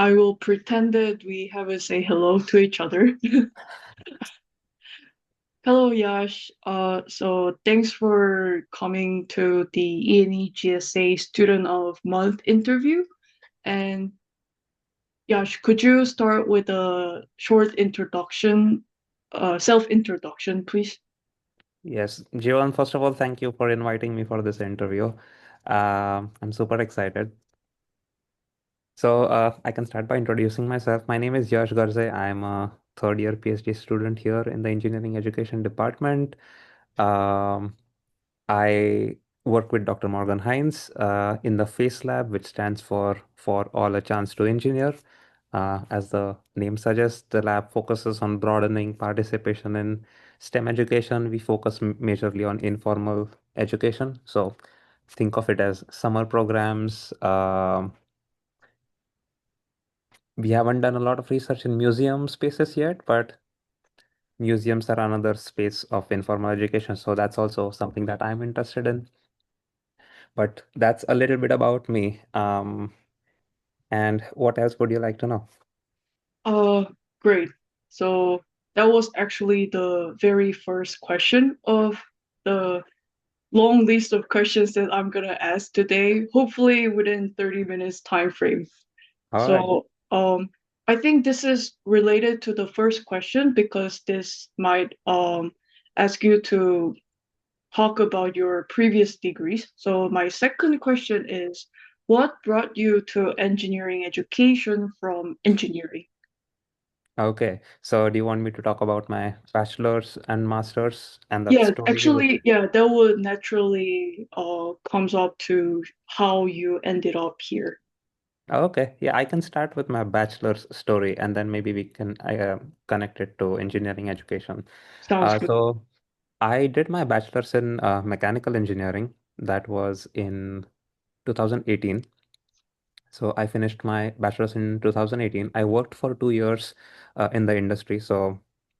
I will pretend that we haven't say hello to each other. Hello, Yash. So thanks for coming to the E&E GSA Student of Month interview. And Yash, could you start with a short introduction, self-introduction, please? Yes, Jivan, first of all, thank you for inviting me for this interview. I'm super excited. I can start by introducing myself. My name is Yash Garze. I'm a third year PhD student here in the engineering education department. Um, I work with Dr. Morgan Hines in the FACE lab, which stands for All a Chance to Engineer. As the name suggests, the lab focuses on broadening participation in STEM education. We focus majorly on informal education. So think of it as summer programs. We haven't done a lot of research in museum spaces yet, but museums are another space of informal education. So that's also something that I'm interested in. But that's a little bit about me. And what else would you like to know? Uh, Great. So that was actually the very first question of the long list of questions that I'm gonna ask today, hopefully within 30 minutes time frame. All right. So I think this is related to the first question because this might ask you to talk about your previous degrees. So my second question is, what brought you to engineering education from engineering? Okay. So do you want me to talk about my bachelor's and master's and that Yeah, story with? actually, yeah, that would naturally comes up to how you ended up here. Okay. Yeah, I can start with my bachelor's story and then maybe we can connect it to engineering education. Sounds good. So I did my bachelor's in mechanical engineering. That was in 2018. So I finished my bachelor's in 2018. I worked for 2 years in the industry. So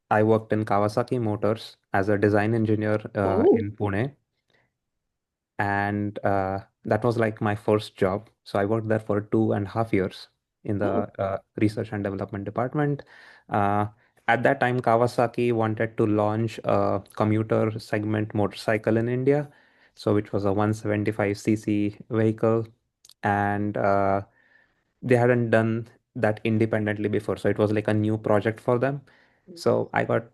I worked in Kawasaki Motors as a design engineer Oh. in Pune, and that was like my first job. So I worked there for 2.5 years in Oh. the research and development department. Uh, at that time, Kawasaki wanted to launch a commuter segment motorcycle in India, so which was a 175cc vehicle, and they hadn't done that independently before. So it was like a new project for them. So I got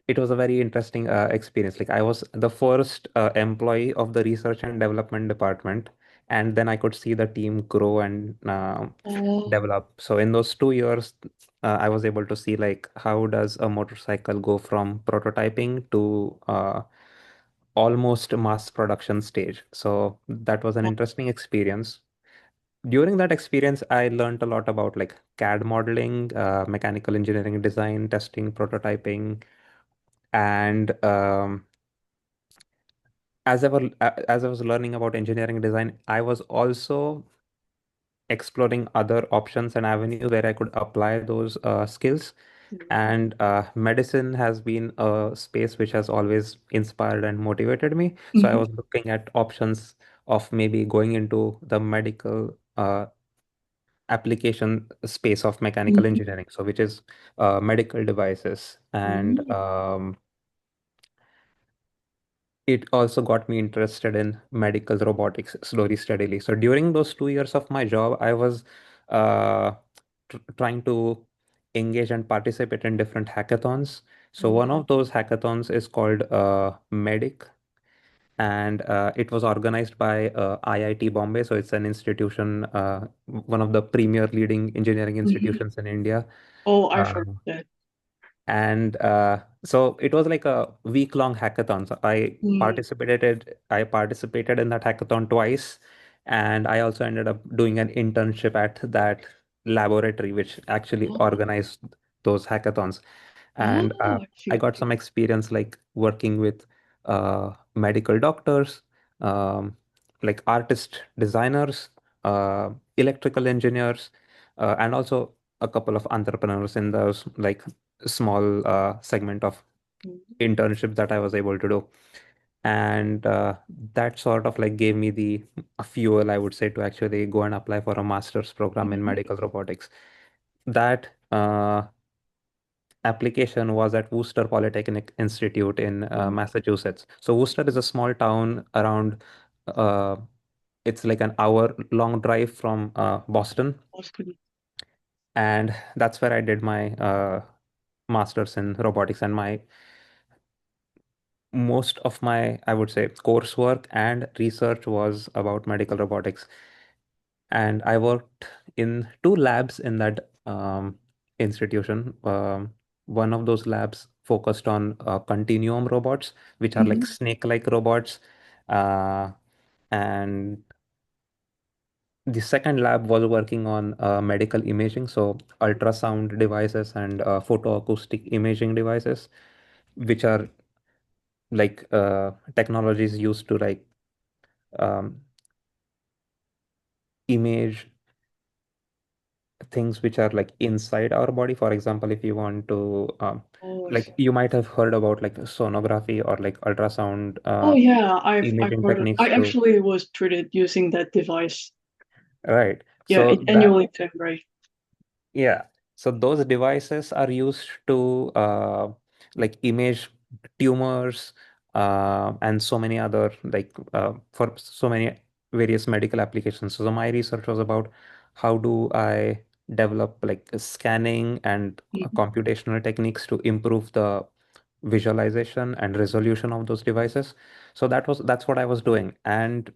it was a very interesting experience. Like I was the first employee of the research and development department, and then I could see the team grow and Oh. develop. So in those 2 years, I was able to see like how does a motorcycle go from prototyping to almost mass production stage. So that was an interesting experience. During that experience, I learned a lot about like CAD modeling, mechanical engineering design, testing, prototyping, and as I was learning about engineering design, I was also exploring other options and avenues where I could apply those skills. And medicine has been a space which has always inspired and motivated me. So I Mhm. was looking at options of maybe going into the medical application space of mechanical Mhm. engineering, so which is medical devices. And Mhm. it also got me interested in medical robotics slowly, steadily. So during those 2 years of my job, I was uh, trying to engage and participate in different hackathons. So one Mhm. of those hackathons is called Medic, and it was organized by IIT Bombay. So it's an institution, one of the premier leading engineering Mhm. institutions in India. Oh, I've Uh, heard that. and so it was like a week-long hackathon. So Mm. I participated in that hackathon twice, and I also ended up doing an internship at that laboratory, which actually Oh. organized those hackathons. And Oh, I see. I got some experience like working with medical doctors, um, like artist designers, electrical engineers, and also a couple of entrepreneurs in those like small segment of Mhm. internships that I was able to do. And that sort of like gave me the fuel, I would say, to actually go and apply for a master's program in Mhm. medical robotics. That application was at Worcester Polytechnic Institute in Oh, Massachusetts. So Worcester is a small town around, uh, it's like an hour long drive from Boston. that's good. And that's where I did my master's in robotics. And my most of my, I would say, coursework and research was about medical robotics. And I worked in two labs in that institution. One of those labs focused on continuum robots, which are like Mhm. snake-like robots. Uh, and the second lab was working on medical imaging, so ultrasound devices and photoacoustic imaging devices, which are like technologies used to like um, image things which are like inside our body. For example, if you want to Oh, I like see. you might have heard about like sonography or like ultrasound Oh yeah, I've imaging heard of. techniques I to actually was treated using that device. right. Yeah, So that annually, right? yeah. So those devices are used to like image tumors and so many other like for so many various medical applications. So my research was about how do I develop like scanning and Mhm. computational techniques to improve the visualization and resolution of those devices. So that's what I was doing, and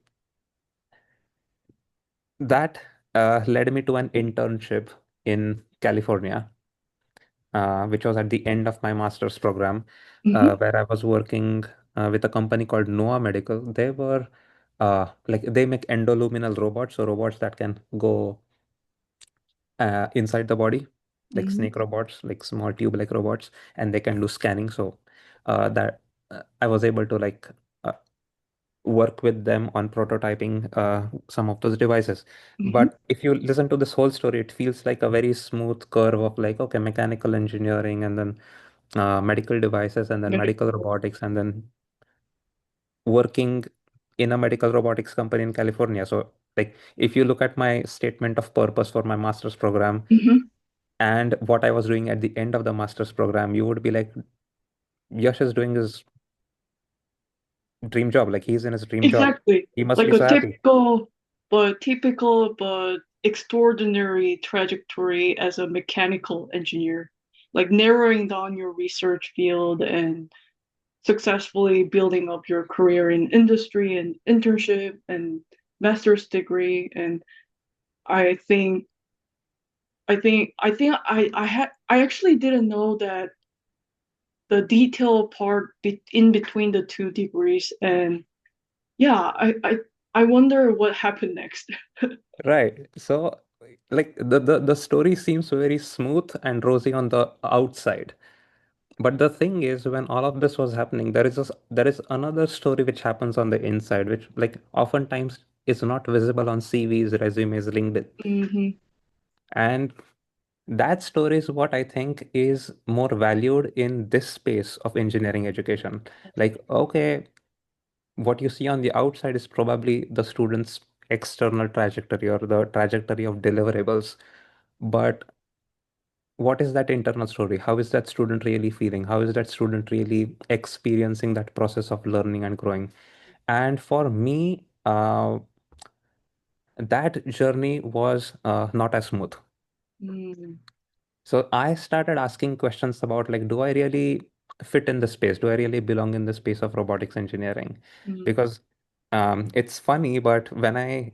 that led me to an internship in California, which was at the end of my master's program, Mhm. where I was working with a company called Noah Medical. They were like they make endoluminal robots, so robots that can go inside the body, like Mhm. snake robots, like small tube-like robots, and they can do scanning. So that I was able to like uh, work with them on prototyping some of those devices. Mhm. But if you listen to this whole story, it feels like a very smooth curve of like, okay, mechanical engineering and then medical devices and then medical Medical. robotics and then working in a medical robotics company in California. So, like, if you look at my statement of purpose for my master's program Mhm. and what I was doing at the end of the master's program, you would be like, Yash is doing his dream job. Like, he's in his dream job. Exactly. He must Like be a so happy. typical but extraordinary trajectory as a mechanical engineer. Like narrowing down your research field and successfully building up your career in industry and internship and master's degree. And I think I actually didn't know that the detail part in between the two degrees. And yeah, I wonder what happened next. Right. So, like the story seems very smooth and rosy on the outside. But the thing is, when all of this was happening, there is another story which happens on the inside, which like oftentimes is not visible on CVs, resumes, LinkedIn. Hmm. And that story is what I think is more valued in this space of engineering education. Like, okay, what you see on the outside is probably the student's external trajectory or the trajectory of deliverables. But what is that internal story? How is that student really feeling? How is that student really experiencing that process of learning and growing? And for me, that journey was not as smooth. Mm, So I started asking questions about like, do I really fit in the space? Do I really belong in the space of robotics engineering? mm, Because it's funny, but when I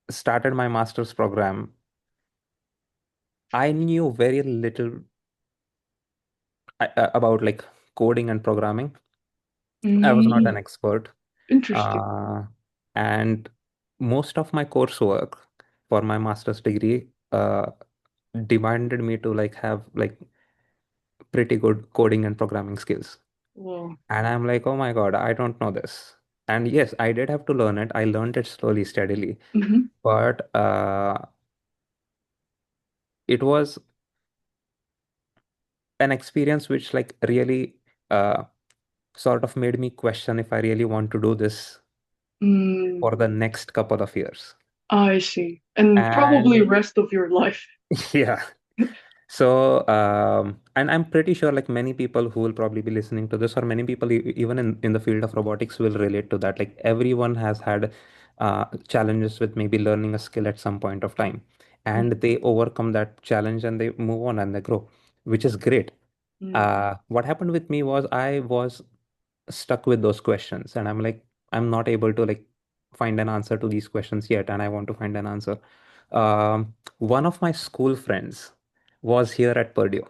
started my master's program, I knew very little about like coding and programming. I was not mm. an expert. Interesting. Uh, and most of my coursework for my master's degree demanded me to like have like pretty good coding and programming skills. Wow. And I'm like, oh my God, I don't know this. And yes, I did have to learn it. I learned it slowly, steadily. Hmm. But it was an experience which like really sort of made me question if I really want to do this Mm, for the next couple of years. I see. And probably And rest of your life. yeah. So, and I'm pretty sure like many people who will probably be listening to this, or many people even in the field of robotics will relate to that. Like everyone has had challenges with maybe learning a skill at some point of time, and they overcome that challenge and they move on and they grow, which is great. Mm-hmm. What happened with me was I was stuck with those questions, and I'm like, I'm not able to like find an answer to these questions yet, and I want to find an answer. One of my school friends was here at Purdue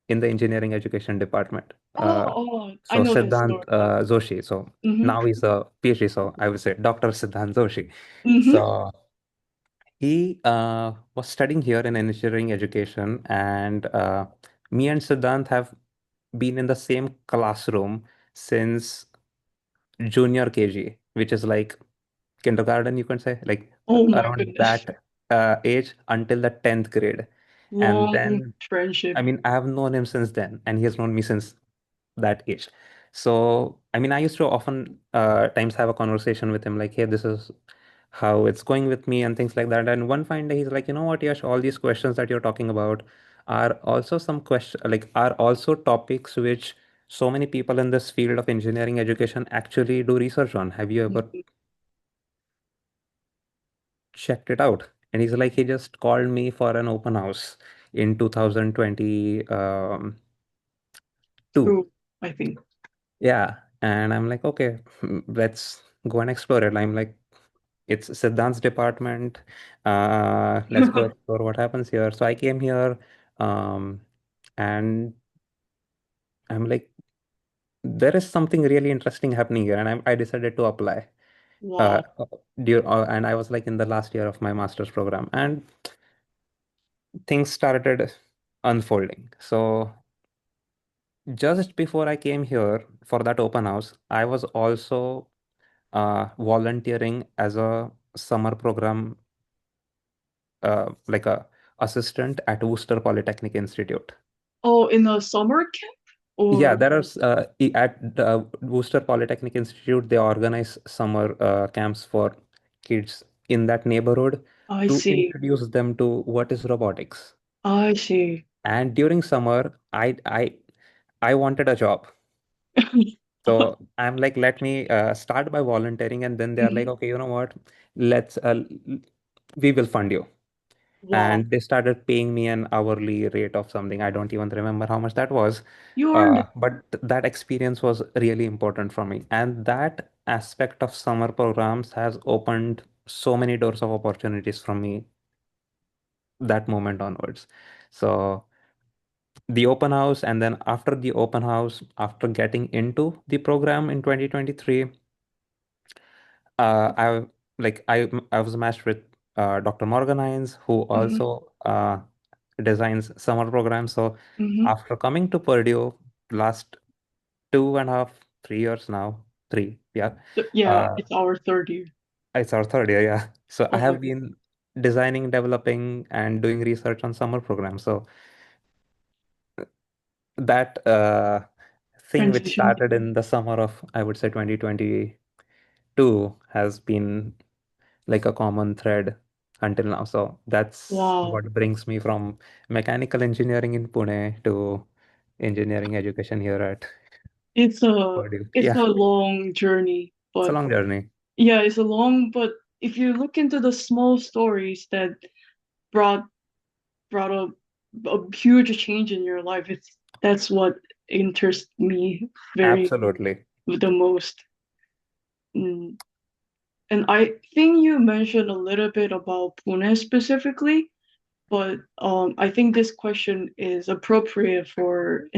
in the engineering education department. I So know this Siddhant story. Joshi. So Mm-hmm. now he's a PhD. So I would say Dr. Siddhant Joshi. Mm-hmm. So he was studying here in engineering education, and me and Siddhant have been in the same classroom since junior KG, which is like kindergarten, you can say, like Oh my around goodness. that age until the 10th grade. And Long then, friendship. I mean, I have known him since then, and he has known me since that age. So, I mean, I used to often times have a conversation with him, like, hey, this is how it's going with me, and things like that. And one fine day, he's like, you know what, Yash, all these questions that you're talking about are also some question, like, are also topics which so many people in this field of engineering education actually do research on. Have you ever Mhm. checked it out? And he's like, he just called me for an open house in 2022. True, I think. Yeah. And I'm like, okay, let's go and explore it. I'm like, it's Siddhant's department. Let's go explore what happens here. So I came here, um, and I'm like, there is something really interesting happening here. And I decided to apply. Uh, Wow. and I was like in the last year of my master's program, and things started unfolding. So just before I came here for that open house, I was also volunteering as a summer program, like a assistant at Worcester Polytechnic Institute. Oh, in a summer camp? Yeah, Or there are at the Worcester Polytechnic Institute, they organize summer camps for kids in that neighborhood I to see. introduce them to what is robotics. I see. And during summer, I wanted a job. So I'm like, let me start by volunteering, and then they're like, Mhm. okay, you know what? Let's we will fund you. Wow. And they started paying me an hourly rate of something. I don't even remember how much that was. You earned But that experience was really important for me. And that aspect of summer programs has opened so many doors of opportunities from me that moment onwards. So the open house, and then after the open house, after getting into the program in 2023, I I was matched with Dr. Morgan Hines, who it. also designs summer programs. So Hmm. after coming to Purdue last 2.5, 3 years now, three, yeah, Yeah, uh, it's our 3rd year. it's our 3rd year, yeah. So I Oh my have god. been designing, developing, and doing research on summer programs. So that thing which Transition. started in the summer of, I would say, 2022 has been like a common thread until now. So that's Wow. what brings me from mechanical engineering in Pune to engineering education here at It's a Purdue. it's Yeah, a long journey, it's a but long journey. yeah, it's a long, but if you look into the small stories that brought brought a huge change in your life, that's what interests me very Absolutely. the most. Mm. And I think you mentioned a little bit about Pune specifically, but I think this question is appropriate for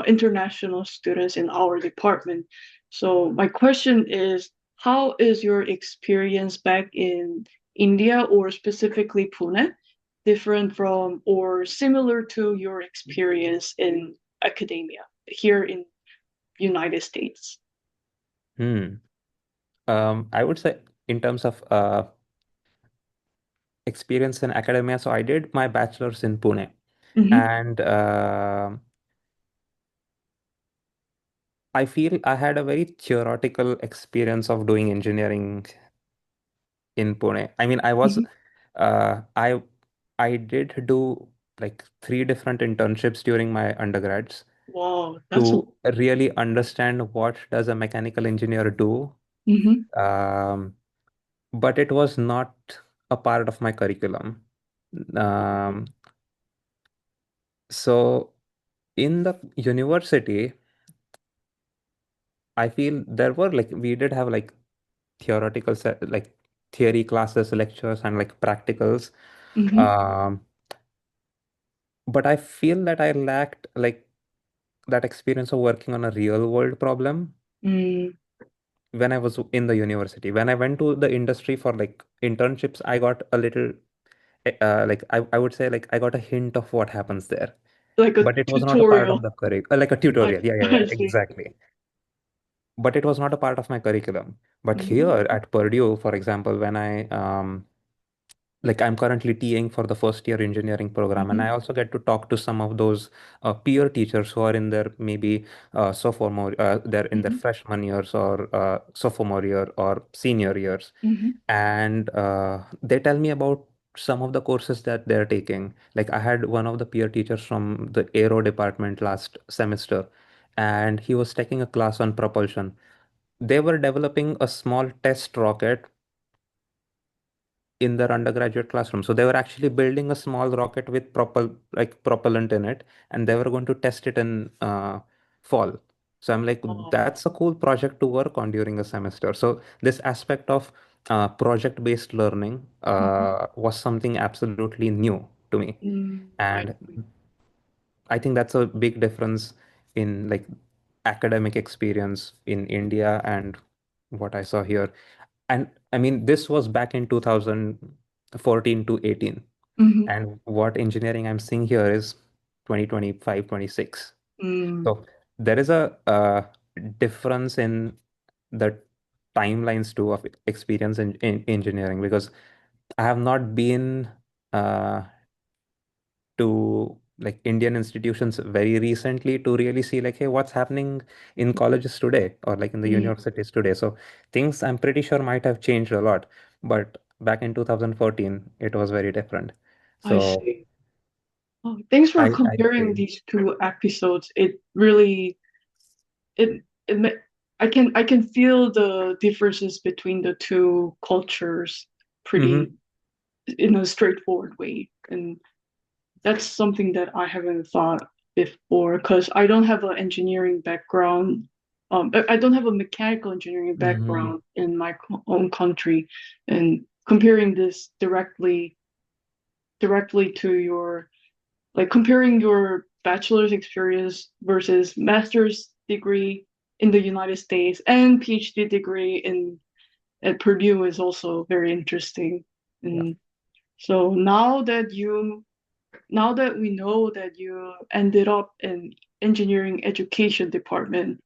international students in our department. So my question is, how is your experience back in India or specifically Pune different from or similar to your experience in academia here in United States? Hmm. I would say in terms of experience in academia, so I did my bachelor's in Pune, Mm-hmm. and I feel I had a very theoretical experience of doing engineering in Pune. I mean, Mhm. uh, I, I did do like three different internships during my undergrads Wow, that's a. to really understand what does a mechanical engineer do. Mhm. Um, but it was not a part of my curriculum. Um, so in the university, I feel there were like we did have like like theory classes, lectures, and like practicals. Mhm. Um, but I feel that I lacked like that experience of working on a real world problem Mm, when I was in the university. When I went to the industry for like internships, I got a little like I would say like I got a hint of what happens there, like a but it was not a part of tutorial. the curriculum, like a I tutorial. Yeah, yeah, I yeah, see. exactly. But it was not a part of my curriculum. But Mhm. here at Purdue, for example, when I like I'm currently TAing for the first year engineering program, and Mhm. I also get to talk to some of those peer teachers who are in their maybe sophomore, they're in their Mhm. freshman years or sophomore year or senior years, Mhm. and they tell me about some of the courses that they're taking. Like I had one of the peer teachers from the aero department last semester, and he was taking a class on propulsion. They were developing a small test rocket in their undergraduate classroom. So they were actually building a small rocket with propellant in it, and they were going to test it in fall. So I'm like, Oh. that's a cool project to work on during a semester. So this aspect of project-based learning Mhm. was something absolutely new to me, Mm, I and see. I think that's a big difference in like academic experience in India and what I saw here. And I mean, this was back in 2014 to 18. Mhm. And what engineering I'm seeing here is 2025, 26. Mm. So there is a difference in the timelines too of experience in engineering, because I have not been uh, to like Indian institutions very recently to really see like, hey, what's happening in colleges today or like in the Mm, universities today. So things I'm pretty sure might have changed a lot, but back in 2014, it was very different. I So see. Oh, thanks for I comparing agree. these two episodes. It really it I can feel the differences between the two cultures pretty Hmm. in a straightforward way, and that's something that I haven't thought before because I don't have an engineering background. I don't have a mechanical engineering Hmm. background in my own country, and comparing this directly to your like comparing your bachelor's experience versus master's degree in the United States and PhD degree in at Purdue is also very interesting. Yeah. And so now that we know that you ended up in engineering education department,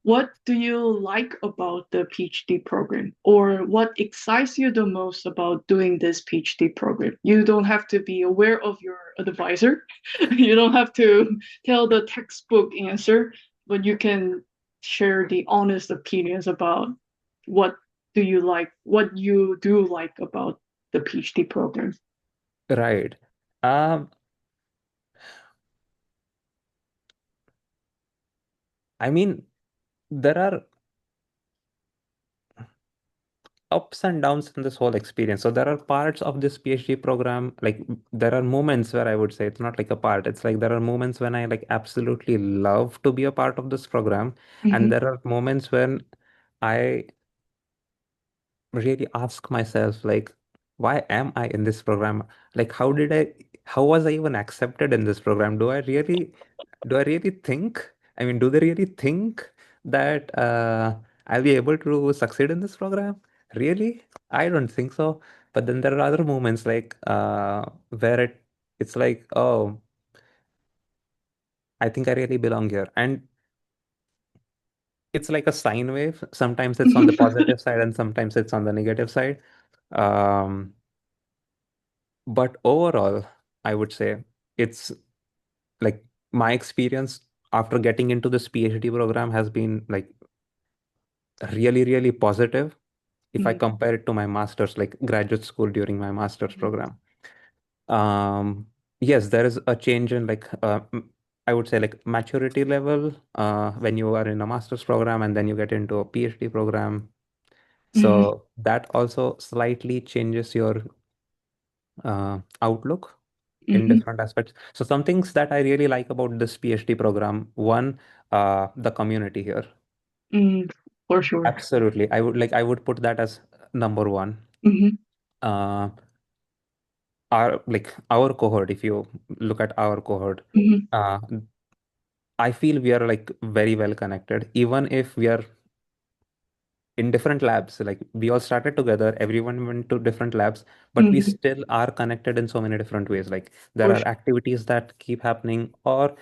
what do you like about the PhD program, or what excites you the most about doing this PhD program? You don't have to be aware of your advisor. You don't have to tell the textbook answer, but you can share the honest opinions about what what you do like about the PhD program. Right. Um, I mean, there are ups and downs in this whole experience. So there are parts of this PhD program, like there are moments where I would say it's not like a part. It's like there are moments when I like absolutely love to be a part of this program, and Mm-hmm. there are moments when I really ask myself like, why am I in this program? Like, how was I even accepted in this program? Do I really think? I mean, do they really think that I'll be able to succeed in this program? Really? I don't think so. But then there are other moments like where it's like, oh, I think I really belong here. And it's like a sine wave. Sometimes it's on the positive side and sometimes it's on the negative side. Um, But overall, I would say it's like my experience. after getting into this PhD program has been like really, really positive if I Mm-hmm. compare it to my master's, like graduate school during my master's program. Um, yes, there is a change in like I would say like maturity level when you are in a master's program and then you get into a PhD program. Mm-hmm. So that also slightly changes your outlook in Mm-hmm. different aspects. So some things that I really like about this PhD program, one, the community here. Mm, for sure. Absolutely. I would put that as number one. Mm-hmm. Uh, our cohort, if you look at our cohort, Mm-hmm. uh, I feel we are like very well connected, even if we are in different labs. Like we all started together, everyone went to different labs, but we Mm-hmm. still are connected in so many different ways. Like there For are sure. activities that keep happening, or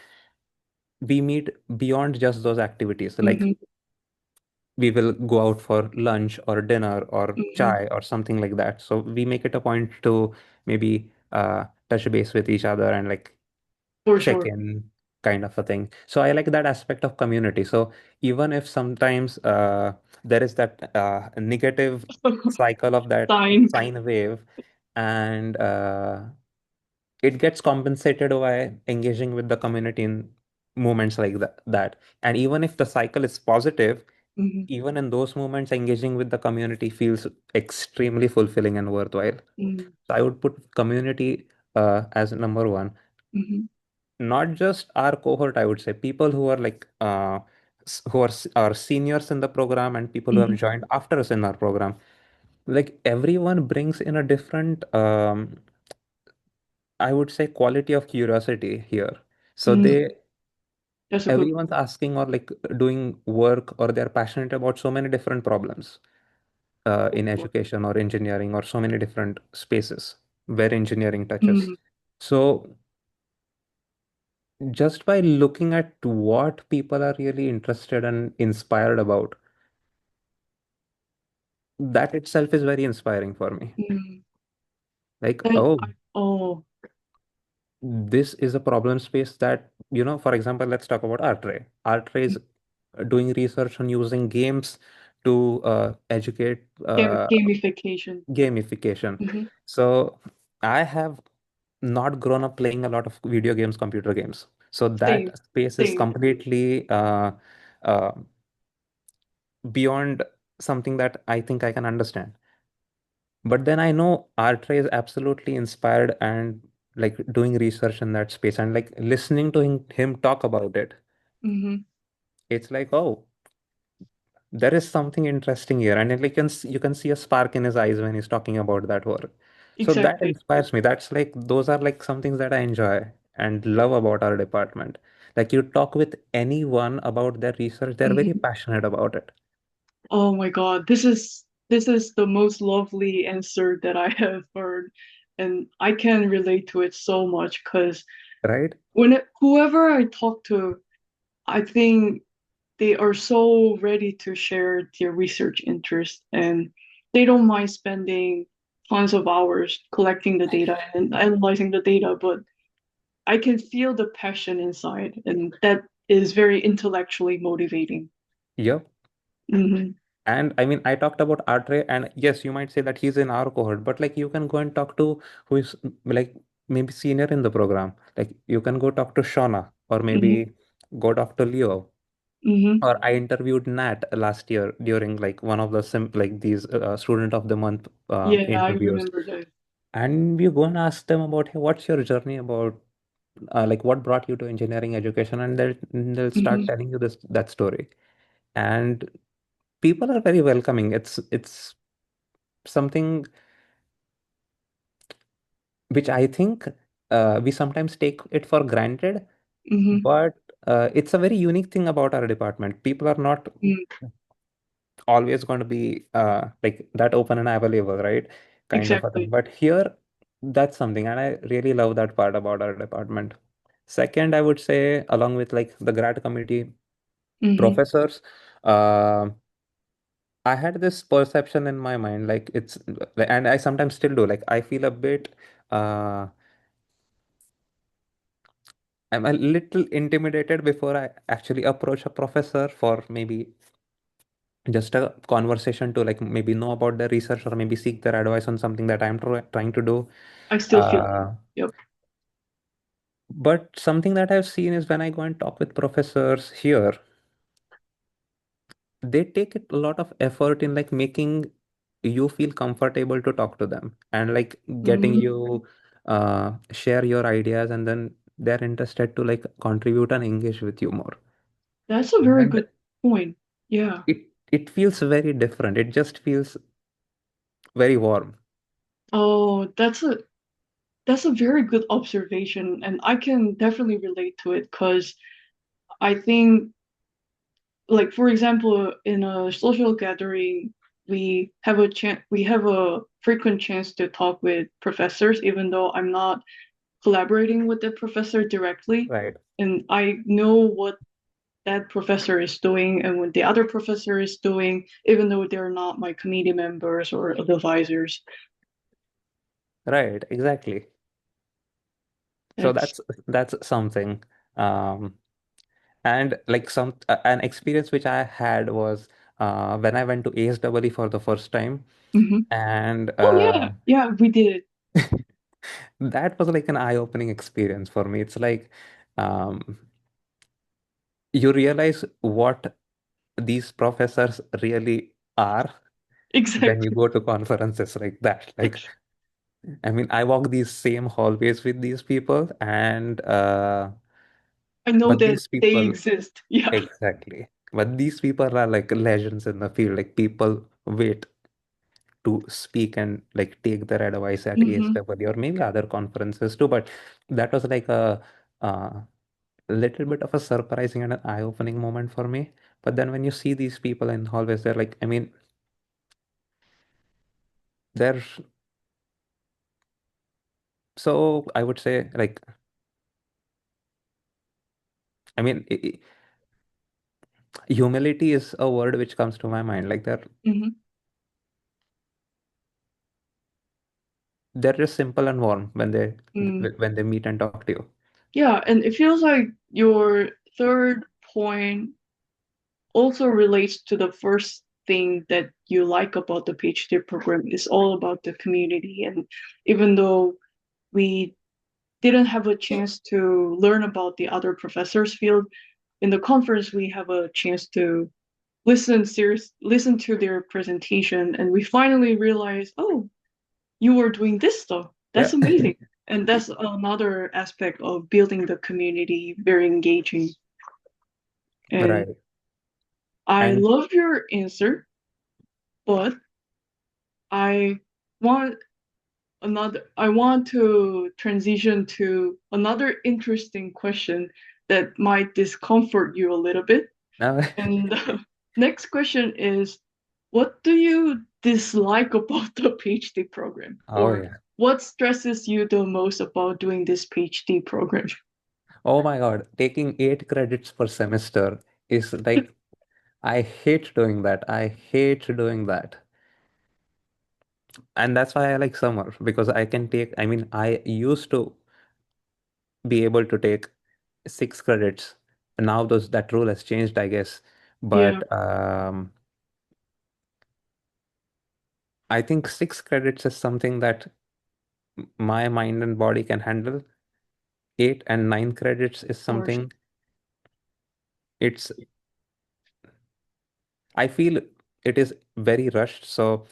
we meet beyond just those activities. Like Mm-hmm. we will go out for lunch or dinner or Mm-hmm. chai or something like that. So we make it a point to maybe touch base with each other and like For check sure. in kind of a thing. So I like that aspect of community. So even if sometimes there is that negative cycle of that Sign. sine wave, and it gets compensated by engaging with the community in moments like that. And even if the cycle is positive, Mm-hmm. even in those moments, engaging with the community feels extremely fulfilling and worthwhile. Mm-hmm. So I would put community as number one. Mm-hmm. Not just our cohort, I would say people who are like who are our seniors in the program and people who have Mm-hmm. joined after us in our program. Like everyone brings in a different, I would say, quality of curiosity here. So Mm, that's a good everyone's point. asking or like doing work or they're passionate about so many different problems Of in course. education or engineering or so many different spaces where engineering touches. Mm-hmm. So just by looking at what people are really interested and inspired about, that itself is very inspiring for me. Mm-hmm. Like, That oh, oh. this is a problem space that, for example, let's talk about Artray. Artray is doing research on using games to educate Gamification. gamification. Mm-hmm. So I have not grown up playing a lot of video games, computer games. So Same. that space is Same. completely uh, beyond something that I think I can understand. But then I know Artray is absolutely inspired and like doing research in that space and like listening to him talk about it. Mm-hmm. It's like, oh, there is something interesting here. And like you can see a spark in his eyes when he's talking about that work. So that Exactly. inspires me. That's like, those are like some things that I enjoy and love about our department. Like you talk with anyone about their research, they're very Mm-hmm. passionate about it, Oh my God, this is the most lovely answer that I have heard, and I can relate to it so much because right? whoever I talk to, I think they are so ready to share their research interest, and they don't mind spending tons of hours collecting the data and analyzing the data, but I can feel the passion inside, and that is very intellectually motivating. Yep. Hmm. And I mean, I talked about Artray, and yes, you might say that he's in our cohort, but like you can go and talk to who is like maybe senior in the program. Like you can go talk to Shauna, or Hmm. maybe go talk to Leo. Hmm. Or I interviewed Nat last year during like one of the like these student of the month Yeah, I interviews, remember that. and you go and ask them about, hey, what's your journey about, like what brought you to engineering education, and they'll start Hmm. telling you this that story. And people are very welcoming. It's something which I think we sometimes take it for granted, Hmm. but it's a very unique thing about our department. People are not Mm, always going to be like that open and available, right? Kind of a thing. exactly. But here, that's something, and I really love that part about our department. Second, I would say, along with like the grad committee Hmm. professors, uh, I had this perception in my mind, like and I sometimes still do, like I feel a bit uh, I'm a little intimidated before I actually approach a professor for maybe just a conversation to like maybe know about their research or maybe seek their advice on something that I'm trying to do. I still feel that. Uh, Yep. but something that I've seen is when I go and talk with professors here, they take a lot of effort in like making you feel comfortable to talk to them and like getting Mm, you share your ideas, and then they're interested to like contribute and engage with you more. that's a very And good point. Yeah. it feels very different. It just feels very warm. Oh, that's a very good observation, and I can definitely relate to it because I think, like for example, in a social gathering, we have a frequent chance to talk with professors, even though I'm not collaborating with the professor directly, Right. and I know what that professor is doing and what the other professor is doing, even though they're not my committee members or advisors. Right, exactly. So That's that's something. Um, and like an experience which I had was when I went to ASWE for the first time, mhm. and Oh yeah, yeah, we did. that was like an eye-opening experience for me. It's like um, you realize what these professors really are when you Exactly. go to conferences like that. Like, I mean, I walk these same hallways with these people, and I know but that these they people, exist. Yeah. exactly. But these people are like legends in the field. Like people wait to speak and like take their advice at Hmm. ASW or maybe other conferences too. But that was like a little bit of a surprising and an eye-opening moment for me. But then when you see these people in hallways, they're like, I mean, they're so I would say like, I mean, humility is a word which comes to my mind. Like Hmm. they're just simple and warm Mm. when they meet and talk to you. Yeah, and it feels like your third point also relates to the first thing that you like about the PhD program is all about the community. And even though we didn't have a chance to learn about the other professors' field, in the conference we have a chance to listen to their presentation, and we finally realized, oh, you were doing this stuff. Yeah. That's amazing. And that's another aspect of building the community, very engaging. And Right. I And love your answer, but I want I want to transition to another interesting question that might discomfort you a little bit. now, And the next question is, what do you dislike about the PhD program? oh Or yeah. what stresses you the most about doing this PhD program? Oh my God, taking 8 credits per semester is like, I hate doing that. I hate doing that. And that's why I like summer because I can take, I mean, I used to be able to take 6 credits. Now those that rule has changed, I guess. Yeah, But I think 6 credits is something that my mind and body can handle. 8 and 9 credits is or something it's I feel it is very rushed. So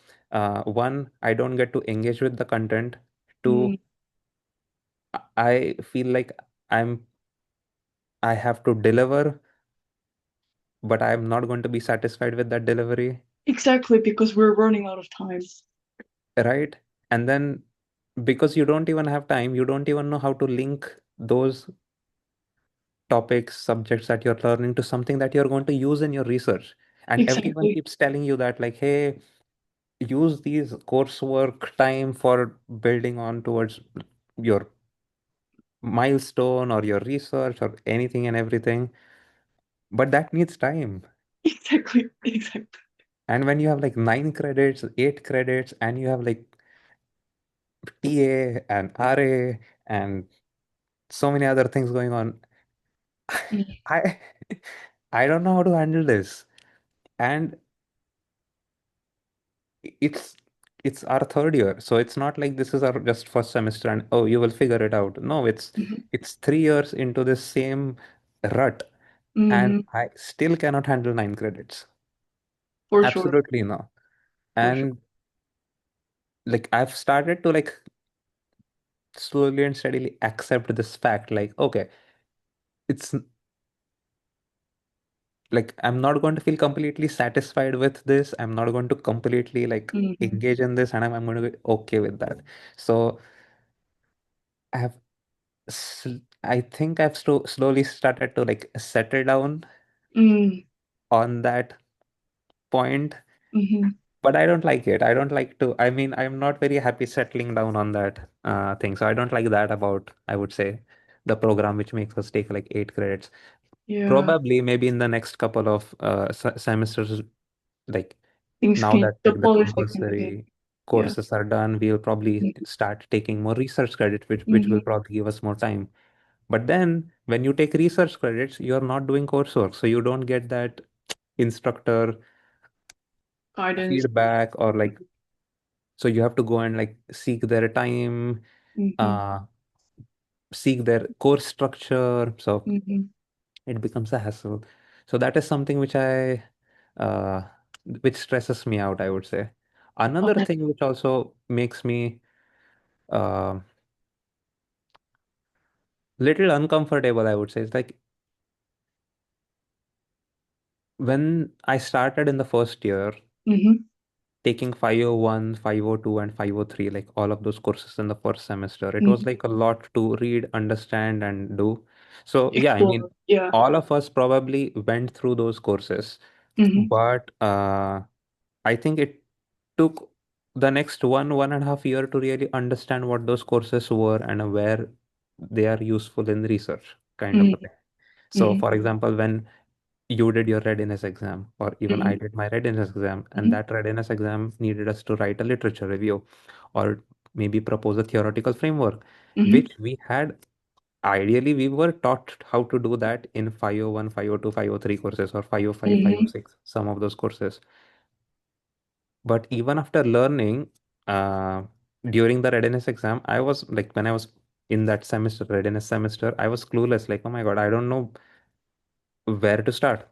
one, I don't get to engage with the content. mm, Two, I feel like I'm I have to deliver, but I'm not going to be satisfied with that delivery, exactly because we're running out of time. right? And then because you don't even have time, you don't even know how to link those topics, subjects that you're learning to something that you're going to use in your research. And everyone Exactly. keeps telling you that, like, hey, use these coursework time for building on towards your milestone or your research or anything and everything. But that needs time. Exactly. Exactly. And when you have like 9 credits, 8 credits, and you have like TA and RA and so many other things going on, mm, I I don't know how to handle this. And it's it's our 3rd year, so it's not like this is our just first semester and oh, you will figure it out. No, mhm, it's 3 years into this same rut, and mhm, I still cannot handle 9 credits. for sure, Absolutely no. for sure. And like I've started to like slowly and steadily accept this fact, like, okay, it's like I'm not going to feel completely satisfied with this. I'm not going to completely like Mhm, engage in this, and I'm going to be okay with that. So I have I think I've slowly started to like settle down mm, on that point, mhm. but I don't like it. I don't like to, I mean, I'm not very happy settling down on that thing. So I don't like that about, I would say, the program which makes us take like 8 credits. Yeah, Probably maybe in the next couple of semesters, like things now can, that the like the policy can get, compulsory yeah. courses are done, we'll probably Mhm, start taking more research credit, which will mhm. probably give us more time. But then when you take research credits, you're not doing coursework. So you don't get that instructor Guidance. feedback or like, so you have to go and like seek their time, Mhm, uh, seek their course structure. So mhm. it becomes a hassle. So that is something uh, which stresses me out, I would say. Another Oh, thing which also makes me uh, little uncomfortable, I would say, is like when I started in the first year, mhm, taking 501, 502, and 503, like all of those courses in the first semester. It was mhm. like a lot to read, understand, and do. So, yeah, I mean, Explore, yeah. all of us probably went through those courses, Mhm, but I think it took the next 1.5 year to really understand what those courses were and where they are useful in research, kind of a mhm, thing. So, mhm, for example, when you did your readiness exam, or even I mhm, did my readiness exam, and mhm, that readiness exam needed us to write a literature review or maybe propose a theoretical framework, mhm, which we had ideally we were taught how to do that in 501, 502, 503 courses or 505, mhm. 506, some of those courses. But even after learning uh, during the readiness exam, I was like, when I was in that semester, readiness semester, I was clueless, like, oh my God, I don't know where to start.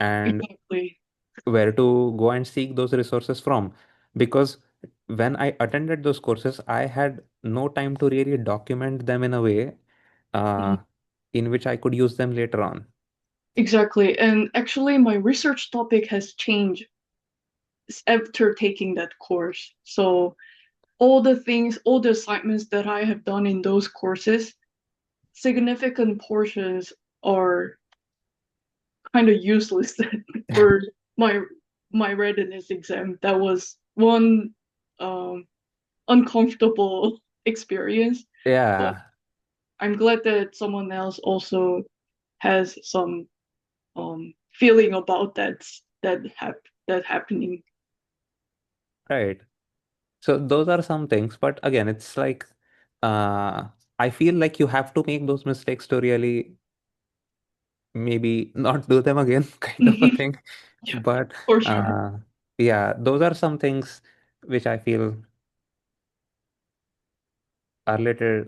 And Exactly. where to go and seek those resources from. Because when I attended those courses, I had no time to really document them in a way uh, Mhm. in which I could use them later on. Exactly. And actually, my research topic has changed after taking that course. So all the things, all the assignments that I have done in those courses, significant portions are kind of useless for my my readiness exam. That was one um, uncomfortable experience, but Yeah, I'm glad that someone else also has some feeling about that happening. right. So those are some things, but again, it's like uh, I feel like you have to make those mistakes to really maybe not do them again, kind of a thing. Yeah, But for sure. uh, yeah, those are some things which I feel are little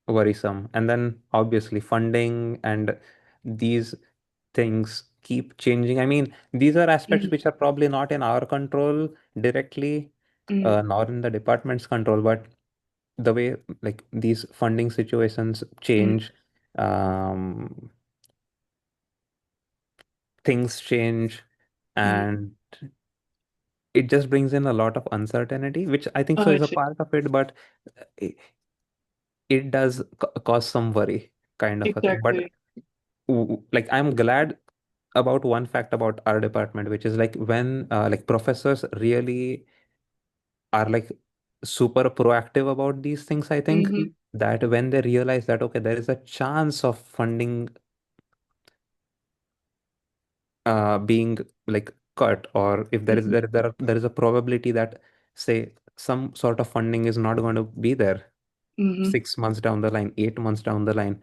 worrisome. And then obviously funding and these things keep changing. I mean, these are aspects Mm, which are probably not in our control directly, mm, nor in the department's control, but the way like these funding situations mm, change, um, things change, mm. and it just brings in a lot of uncertainty, which I think so I is a see. part of it, but it, it does cause some worry, kind of a thing. But Exactly. like I'm glad about one fact about our department, which is like when like professors really are like super proactive about these things. I think Mm-hmm, that when they realize that okay, there is a chance of funding being like cut, or if there is mm-hmm, there is a probability that say some sort of funding is not going to be there mm-hmm, 6 months down the line, 8 months down the line,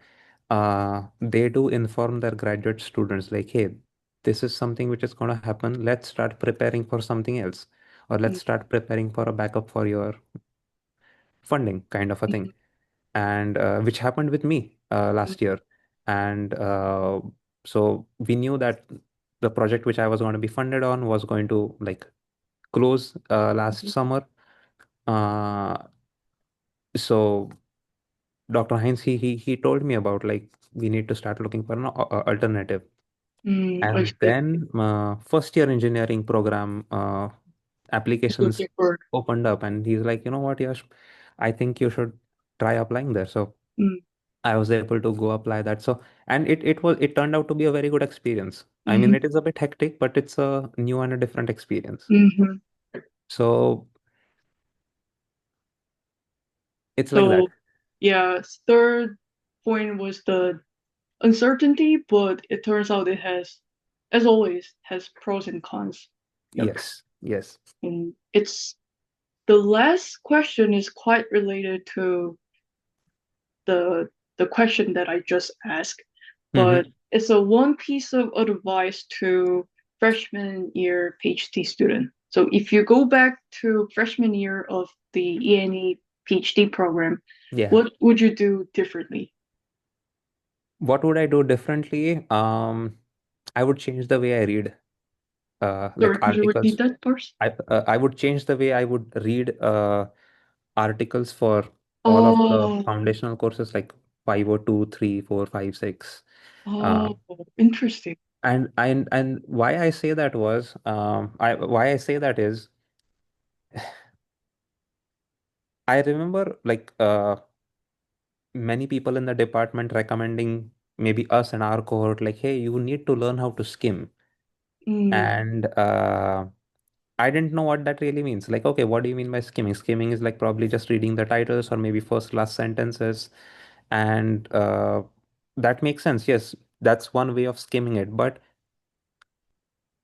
they do inform their graduate students like, hey, this is something which is going to happen. Let's start preparing for something else, or let's mm, start preparing for a backup for your funding, kind of a thing. mm, And which happened with me last year. And so we knew that the project which I was going to be funded on was going to like close last mm, summer. Uh, so Dr. Heinz, he told me about like we need to start looking for an alternative. I And see. then first year engineering program It's applications looking for. opened up, and he's like, you know what, Yash, I think you should try applying there. So Mm, I was able to go apply that. So and it turned out to be a very good experience. I mean, mm, it is a bit hectic, but it's a new and a different experience. mm. So it's like that. So, yeah, third point was the uncertainty, but it turns out it has, as always, has pros and cons. Yep. Yes, yes. And it's the last question is quite related to the the question that I just asked, but Mm-hmm. it's a one piece of advice to freshman year PhD student. So if you go back to freshman year of the ENE PhD program, Yeah. what would you do differently? What would I do differently? I would change the way I read like Sorry, could you repeat articles. that first? I would change the way I would read articles for all of the Oh, foundational courses like 502, 3, 4, 5, 6. Uh, oh, interesting. and why I say that was I why I say that is I remember like many people in the department recommending maybe us and our cohort like, hey, you need to learn how to skim. Mm, And I didn't know what that really means. Like, okay, what do you mean by skimming? Skimming is like probably just reading the titles or maybe first class sentences. And that makes sense. Yes, that's one way of skimming it. But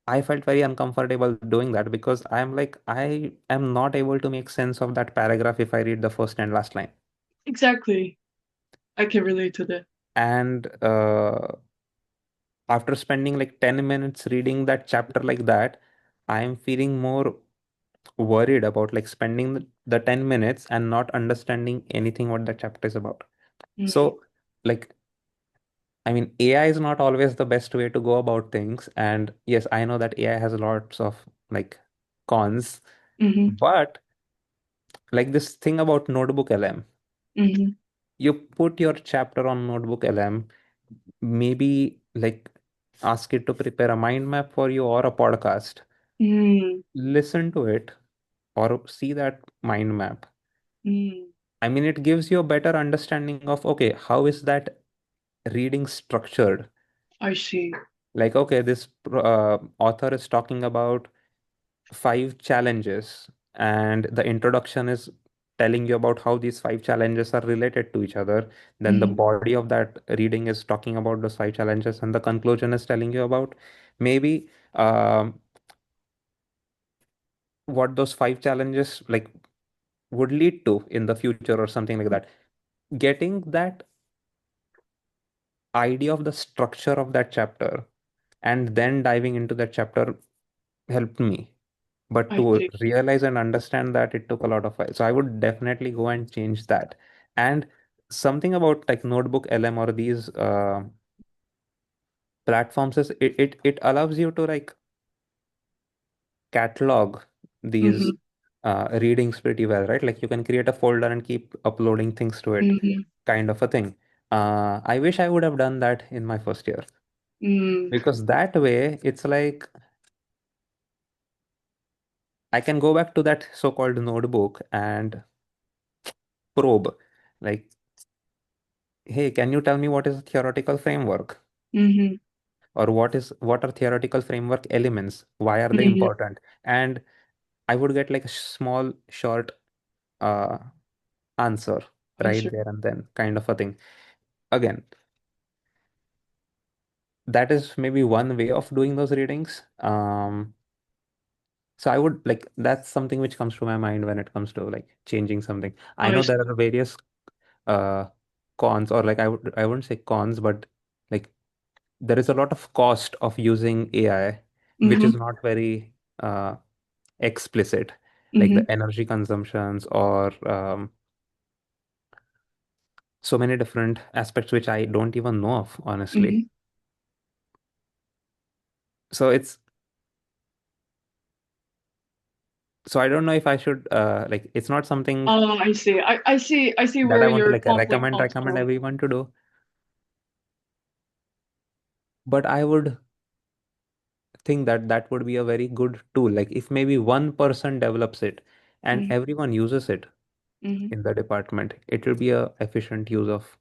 I felt very uncomfortable doing that because I'm like, I am not able to make sense of that paragraph if I read the first and last line. exactly. I can relate to that. And after spending like 10 minutes reading that chapter like that, I am feeling more worried about like spending the 10 minutes and not understanding anything what the chapter is about. Mm, So, like, I mean, AI is not always the best way to go about things. And yes, I know that AI has lots of like cons, mm-hmm, but like this thing about Notebook LM, mm-hmm, you put your chapter on Notebook LM, maybe like ask it to prepare a mind map for you or a podcast, mm, listen to it or see that mind map. mm. I mean, it gives you a better understanding of, okay, how is that reading structured? I see. Like, okay, this author is talking about five challenges, and the introduction is telling you about how these five challenges are related to each other. Then the Mm-hmm, body of that reading is talking about those five challenges, and the conclusion is telling you about maybe what those five challenges like would lead to in the future or something like that. Getting that idea of the structure of that chapter and then diving into that chapter helped me. But I to see. realize and understand that, it took a lot of while. So I would definitely go and change that. And something about like Notebook LM or these platforms is it allows you to like catalog these Mm-hmm, readings pretty well, right? Like you can create a folder and keep uploading things to it, mm-hmm, kind of a thing. I wish I would have done that in my first year mm. because that way it's like I can go back to that so-called notebook and probe, like, hey, can you tell me what is a theoretical framework? Mm-hmm, Or what are theoretical framework elements? Why are they mm-hmm. important? And I would get like a small, short uh, answer right Answer. there and then, kind of a thing. Again, that is maybe one way of doing those readings. So I would like that's something which comes to my mind when it comes to like changing something. I I know there see. are various uh, cons, or like I wouldn't say cons, but like there is a lot of cost of using AI, which is Mm-hmm. not very explicit, like Mm-hmm. the energy consumptions or so many different aspects which I don't even know of, honestly. Mm-hmm. So it's so I don't know if I should like it's not something Oh, I see. I see that I where want to your like conflict comes recommend from. everyone to do, but I would think that that would be a very good tool. Like if maybe one person develops it and Mm-hmm. everyone uses it Mm-hmm. in the department, it will be a efficient use of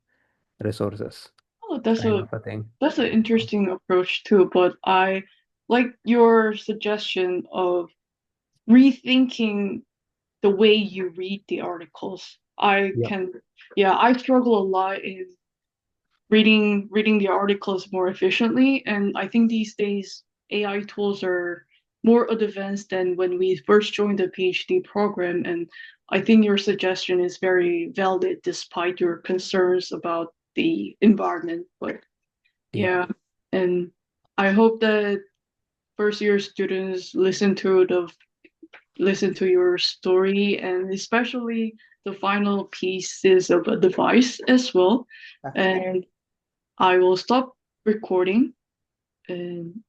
resources Oh, kind of a thing. that's an interesting approach too, but I like your suggestion of rethinking the way you read the articles. I Yeah. can, yeah, I struggle a lot in reading the articles more efficiently, and I think these days AI tools are more advanced than when we first joined the PhD program, and I think your suggestion is very valid despite your concerns about the environment. But Yeah. yeah, and I hope that first year students listen to your story, and especially the final pieces of advice as well. Ah, And I will stop recording and